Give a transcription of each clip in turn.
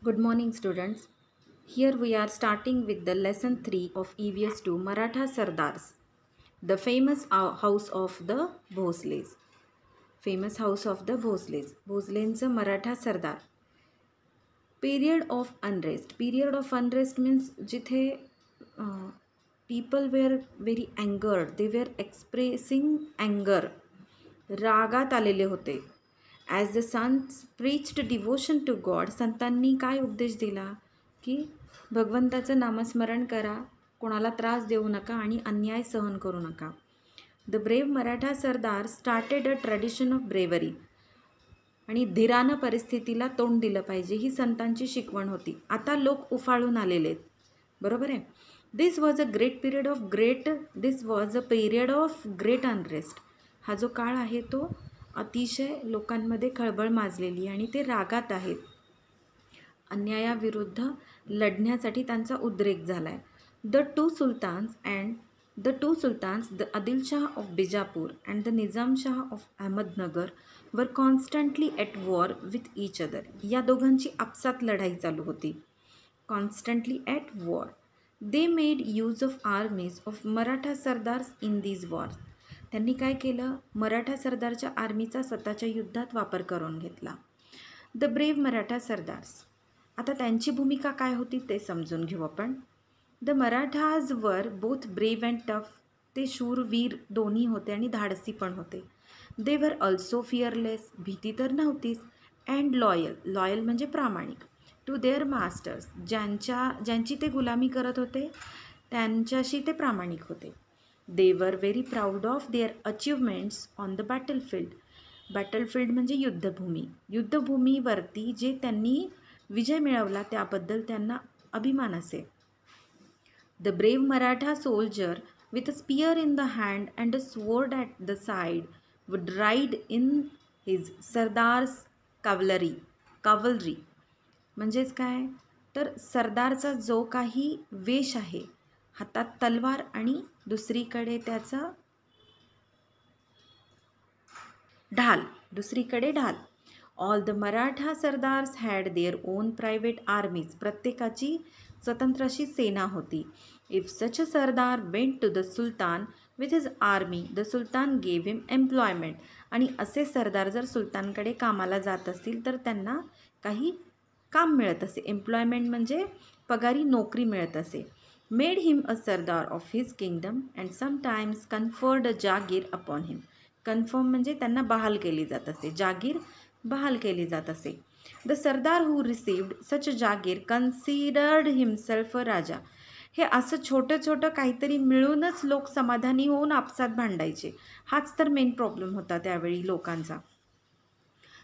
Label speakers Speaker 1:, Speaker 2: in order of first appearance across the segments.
Speaker 1: Good morning, students. Here we are starting with the lesson 3 of EVS 2 Maratha Sardars, the famous house of the Bhosles. Famous house of the Bhosles. Bhoslenचं Maratha Sardar. Period of unrest. Period of unrest means जिथे people were very angered. They were expressing anger. रागात आलेले होते. As the saints preached devotion to God, संतांनी काय उपदेश दिला की भगवंताचं नामस्मरण करा, कोणाला त्रास देऊ नका आणि अन्याय सहन करू नका. The brave Maratha Sardar started a tradition of bravery, आणि धीरानं परिस्थितीला तोंड दिलं पाहिजे ही संतांची शिकवण होती. आता लोक उफाळून आलेले आहेत, बरोबर आहे. This was a period of great unrest. हा जो काळ आहे तो अतिशय लोकांमध्ये खळबळ माजलेली आणि ते रागात आहेत. अन्यायाविरुद्ध लढण्यासाठी त्यांचा उद्रेक झाला आहे. The two sultans the Adilshah of Bijapur and the Nizamshah of Ahmednagar were constantly at war with each other. या दोघांची आपसात लढाई चालू होती. Constantly at war. They made use of armies of Maratha sardars in these wars. त्यांनी काय केलं, मराठा सरदारच्या आर्मीचा स्वतःच्या युद्धात वापर करून घेतला. The brave Maratha sardars. आता त्यांची भूमिका काय होती ते समजून घेऊ आपण. The Marathas were both brave and tough. ते शूरवीर दोन्ही होते आणि धाडसी पण होते. They were also fearless. भीती तर नव्हतीच. अँड लॉयल म्हणजे प्रामाणिक. To their masters. ज्यांची ते गुलामी करत होते त्यांच्याशी ते प्रामाणिक होते. They were very proud of their achievements on the battlefield. Battlefield म्हणजे युद्धभूमी. युद्धभूमीवरती जे त्यांनी विजय मिळवला त्याबद्दल त्यांना अभिमान असे. The brave Maratha soldier with a spear in the hand and a sword at the side would ride in his sardars cavalry. म्हणजेच काय, तर सरदारचा जो काही वेश आहे, हातात तलवार आणि दुसरीकडे ढाल. All the Maratha sardars had their own private armies. प्रत्येकाची स्वतंत्र अशी सेना होती. If such a sardar went to the sultan with his army the sultan gave him employment. आणि असे सरदार जर सुलतानकडे कामाला जात असतील तर त्यांना काही काम मिळत असे. एम्प्लॉयमेंट म्हणजे पगारी नोकरी मिळत असे. Made him a Sardar of his kingdom and sometimes conferred a Jagir upon him. Confirm म्हणजे त्यांना बहाल केली जात असे, जागीर बहाल केली जात असे. The sardar who received such jagir considered himself a raja. हे असं छोटं काहीतरी मिळूनच लोक समाधानी होऊन आपसात भांडायचे. हाच तर मेन प्रॉब्लेम होता त्यावेळी लोकांचा.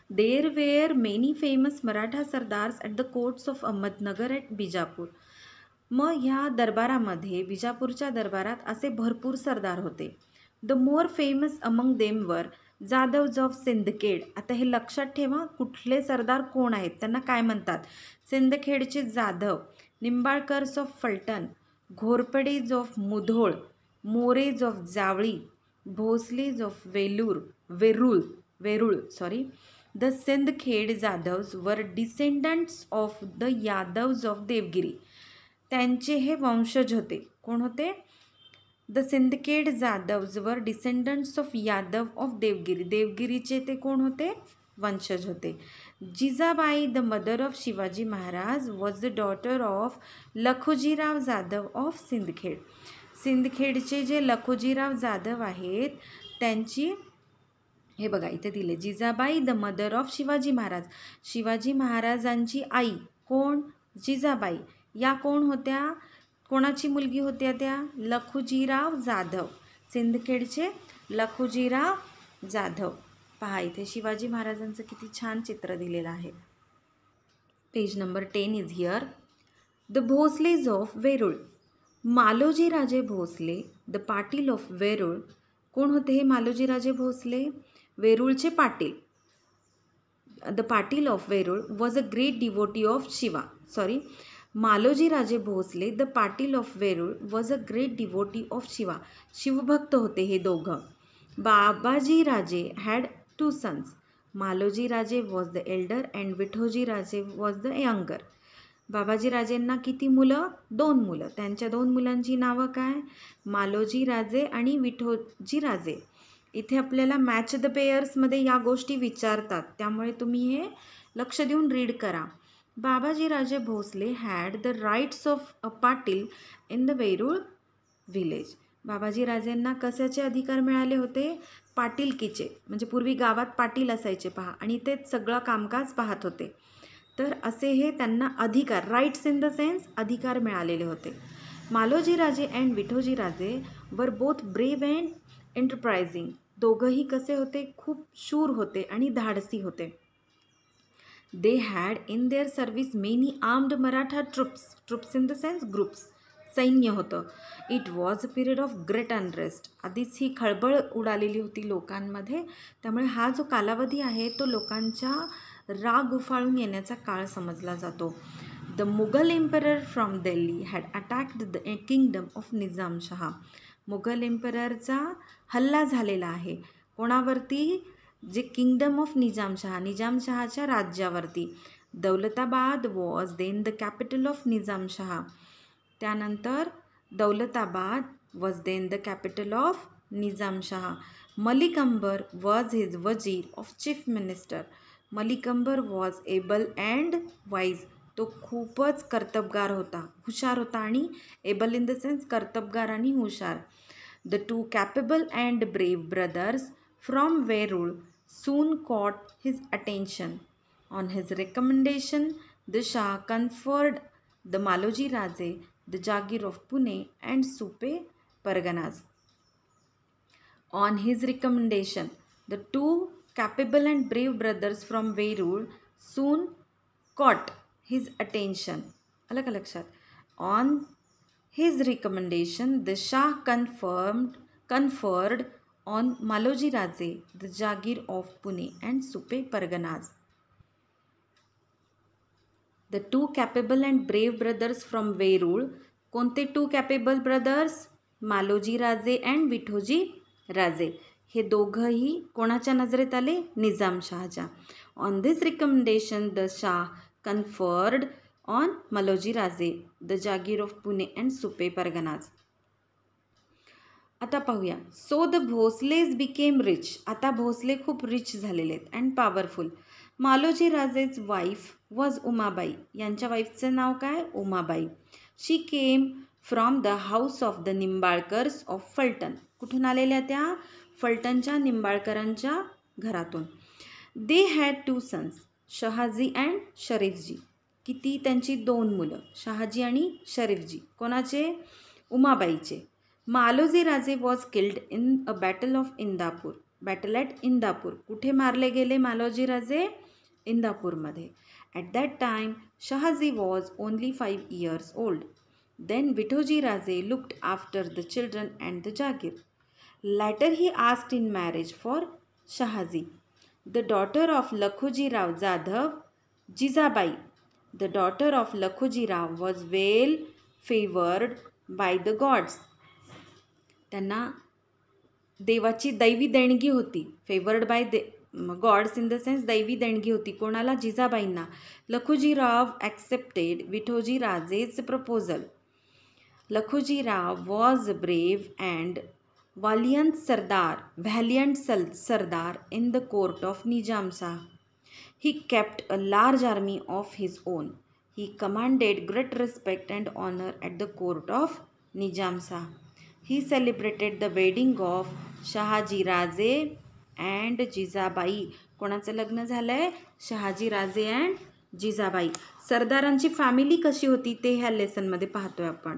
Speaker 1: There were many famous Maratha sardars at the courts of Ahmednagar at Bijapur. मग ह्या दरबारामध्ये, बिजापूरच्या दरबारात असे भरपूर सरदार होते. The more famous among them were Jadhavs of Sindkhed. आता हे लक्षात ठेवा, कुठले सरदार कोण आहेत, त्यांना काय म्हणतात. सिंदखेडचे Jadhav, Nimbalkars of Phaltan, Ghorpades of Mudhol, Mores of Javali, Bhosales of Verul. The Sindkhed Jadhavs were descendants of the Yadavs of Devgiri. त्यांचे हे वंशज होते. कोण होते? The Sindkhed Jadhavs were descendants of Yadav of Devgiri. देवगिरीचे ते कोण होते? वंशज होते. Jijabai the mother of Shivaji Maharaj was the daughter of Lakhojirao Jadhav of Sindkhed. सिंदखेडचे जे लखोजीराव जाधव आहेत त्यांची, हे बघा इथे दिले, Jijabai the mother of Shivaji Maharaj. Shivaji महाराजांची आई कोण? जिजाबाई. या कोण होत्या? कोणाची मुलगी होत्या त्या? लखुजीराव जाधव. सिंदखेडचे लखुजीराव जाधव. पहा इथे शिवाजी महाराजांचं किती छान चित्र दिलेलं आहे. Page number 10 is here. The Bhosales of Verul. Maloji Raje Bhosale the patil of Verul. कोण होते हे मालोजी राजे भोसले? वेरूळचे पाटील. The patil of Verul was a great devotee of Maloji Raje Bhosale the patil of Verul was a great devotee of Shiva. शिवभक्त होते हे दोघं. बाबाजी राजे had 2 sons. Maloji Raje was the Elder and Vithoji राजे वॉज द यंगर. बाबाजी राजेंना किती मुलं? 2 मुलं. त्यांच्या 2 मुलांची नावं काय? मालोजी राजे आणि विठोजी राजे. इथे आपल्याला मॅच द पेयर्समध्ये या गोष्टी विचारतात, त्यामुळे तुम्ही हे लक्ष देऊन रीड करा. Babaji Raje Bhosale had the rights of a patil in the Verul village. Babaji राजेंना कशाचे अधिकार मिळाले होते? पाटीलकीचे. म्हणजे पूर्वी गावात पाटील असायचे पहा, आणि तेच सगळं कामकाज पाहत होते. तर असे हे त्यांना अधिकार, राईट्स इन द सेन्स अधिकार मिळालेले होते. मालोजी राजे अँड विठोजी राजे वर बोथ ब्रेव अँड एंटरप्राइझिंग. दोघंही कसे होते? खूप शूर होते आणि धाडसी होते. They had in their service many armed Maratha troops in the sense groups. सैन्य होतं. It was a period of great unrest. आधीच ही खळबळ उडालेली होती लोकांमध्ये, त्यामुळे हा जो कालावधी आहे तो लोकांच्या राग उफाळून येण्याचा काळ समजला जातो. The Mughal emperor from Delhi had attacked the kingdom of Nizamshah. Mughal एम्पररचा हल्ला झालेला आहे. कोणावरती? जे किंगडम ऑफ निजामशहा, निजामशहाच्या राज्यावरती. Daulatabad was then the capital of Nizamshah. त्यानंतर Daulatabad was then the capital of Nizamshah. Malik Ambar was his wazir of chief minister. Malik Ambar was able and wise. तो खूपच कर्तबगार होता, हुशार होता, आणि एबल इन द सेन्स कर्तबगार आणि हुशार. The 2 capable and brave brothers from Verul soon caught his attention. On his recommendation, the Shah conferred the Maloji Raje the Jagir of Pune and Supe Parganas. On his recommendation, the 2 capable and brave brothers from Veroor soon caught his attention. अलग लक्षात. On his recommendation, the Shah conferred on Maloji Raje the Jagir of Pune and Supe Parganas. The 2 capable and brave brothers from Veroor. कोणते 2 capable brothers? Maloji Raje and Vithoji राजे. हे दोघंही कोणाच्या नजरेत आले? निजामशहाच्या. On this recommendation the Shah conferred on Maloji Raje the jagir of Pune and Supe parganas. आता पाहूया. So the Bhosales became rich. आता भोसले खूप रिच झालेले आहेत and powerful. Maloji Raje's wife was Umabai. यांच्या वाईफचं नाव काय? Umabai. She came from the house of the Nimbalkars of Phaltan. कुठून आलेल्या त्या? फलटणच्या निंबाळकरांच्या घरातून. They had 2 sons, Shahaji and Sharifji. किती? त्यांची 2 मुलं, शहाजी आणि शरीफजी. कोणाचे? उमाबाईचे. Maloji Raje was killed in a battle of Indapur. Battle at Indapur. कुठे मारले गेले मालोजी राजे? इंदापूरमध्ये. At that time Shahaji was only 5 years old. Then Vithoji Raje looked after the children and the jagir. Later he asked in marriage for Shahaji the daughter of Lakhojirao Jadhav Jijabai. The daughter of Lakhojirao was well favoured by the gods. त्यांना देवाची दैवी देणगी होती. Favoured by gods in the sense दैवी देणगी होती. कोणाला? जिजाबाईंना. Lakhojirao accepted Vithoji Raje's proposal. Lakhojirao was brave and valiant sardar in the court of Nizamshah. He kept a large army of his own. He commanded great respect and honour at the court of Nizamshah. He celebrated the wedding of Shahaji Raje and Jijabai. कोणाचं लग्न झालं आहे? Shahaji Raje and Jijabai. सरदारांची family कशी होती ते ह्या लेसनमध्ये पाहतोय आपण.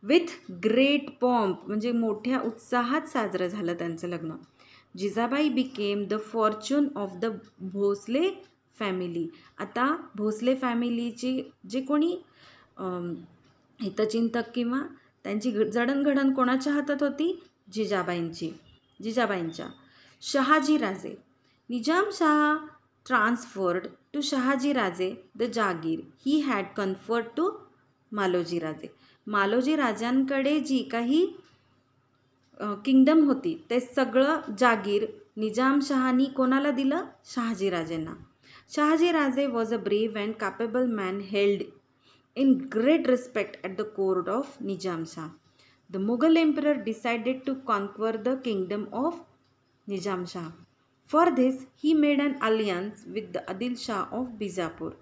Speaker 1: विथ ग्रेट पॉम्प, म्हणजे मोठ्या उत्साहात साजरं झालं त्यांचं लग्न. Jijabai became the fortune of the Bhosale family. आता भोसले फॅमिलीची जे कोणी हितचिंतक किंवा त्यांची जडणघडण कोणाच्या हातात होती? जिजाबाईंच्या. शहाजी राजे. Nizam Shah transferred to Shahaji Raje the jagir he had conferred to Maloji Raje. Maloji राजांकडे जी काही किंगडम होती ते सगळं जागीर निजामशहानी कोणाला दिलं? शहाजी राजेंना. शहाजी राजे was a brave and capable man held in great respect at the court of Nizam Shah. The Mughal emperor decided to conquer the kingdom of Nizam Shah. For this, he made an alliance with the Adil Shah of Bijapur.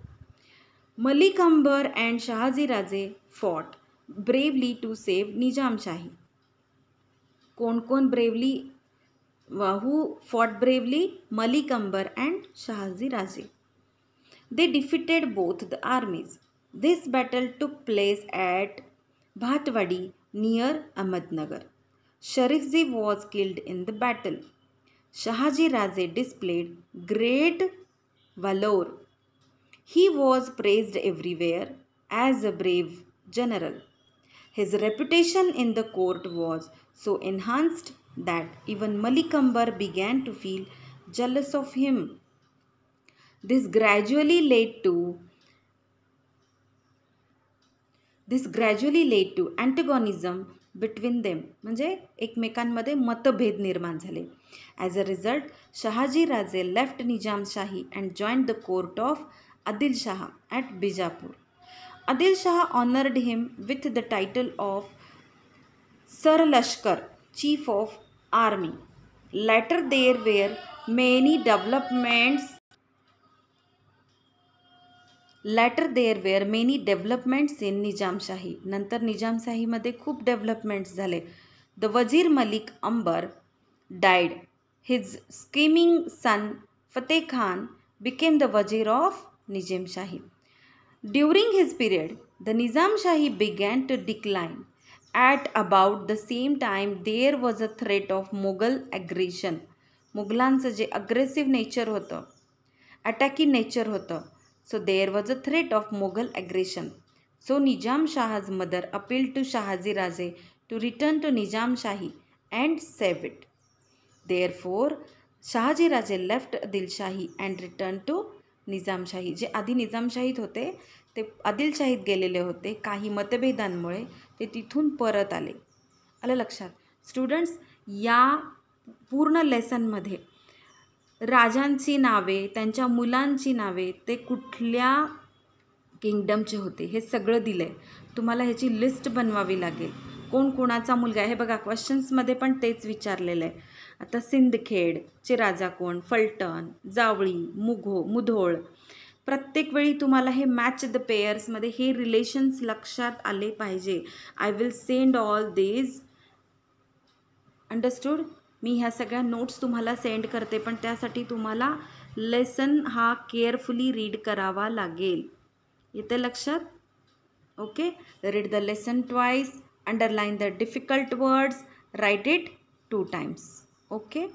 Speaker 1: Malik Ambar and Shahaji Raje fought bravely to save Nizam Shahi. कोण कोण bravely who fought bravely? Malik Ambar and Shahaji Raje. They defeated both the armies. This battle took place at Bhatwadi near Ahmednagar. Sharifji was killed in the battle. Shahaji Raje displayed great valor. He was praised everywhere as a brave general. His reputation in the court was so enhanced that even Malik Ambar began to feel jealous of him. This gradually led to antagonism between them, म्हणजे एकमेकांमध्ये मतभेद निर्माण झाले. As a result Shahaji Raje left Nizamshahi and joined the court of Adil Shah at Bijapur. Adil Shah honoured him with the title of Sar Lashkar, chief of army. Later there were many developments in Nizamshahi. नंतर निजामशाहीमध्ये खूप developments झाले. The wazir Malik Ambar died. His scheming son Fateh Khan became the wazir of Nizam Shahi. During his period, the Nizam Shahi began to decline. At about the same time, there was a threat of Mughal aggression. मुघलांचं जे aggressive nature होतं, अटॅकी nature होतं. So there was a threat of Mughal aggression. So Nizam Shah's mother appealed to Shahaji Raje to return to Nizam Shahi and save it. Therefore, Shahaji Raje left Adil Shahi and returned to Nizam Shahi. जे आधी निजामशाहीत होते ते आदिलशाहीत गेलेले होते. काही मतभेदांमुळे ते तिथून परत आले. आलं लक्षात? स्टुडंट्स, या पूर्ण लेसनमध्ये राजांची नावे, त्यांच्या मुलांची नावे, ते कुठल्या किंगडमचे होते हे सगळं दिलं आहे. तुम्हाला ह्याची लिस्ट बनवावी लागेल. कोण कोणाचा मुलगा आहे हे बघा, क्वेश्चन्समध्ये पण तेच विचारलेलं आहे. आता सिंदखेडचे राजा कोण? फलटण, जावळी, मुधोळ. प्रत्येक वेळी तुम्हाला हे मॅच द पेयर्समध्ये हे रिलेशन्स लक्षात आले पाहिजे. I will send all these. Understood? मी ह्या सगळ्या नोट्स तुम्हाला सेंड करते, पण त्यासाठी तुम्हाला लेसन हा केअरफुली रीड करावा लागेल. येते लक्षात? Okay. Read the lesson twice, underline the difficult words, write it 2 times. Okay.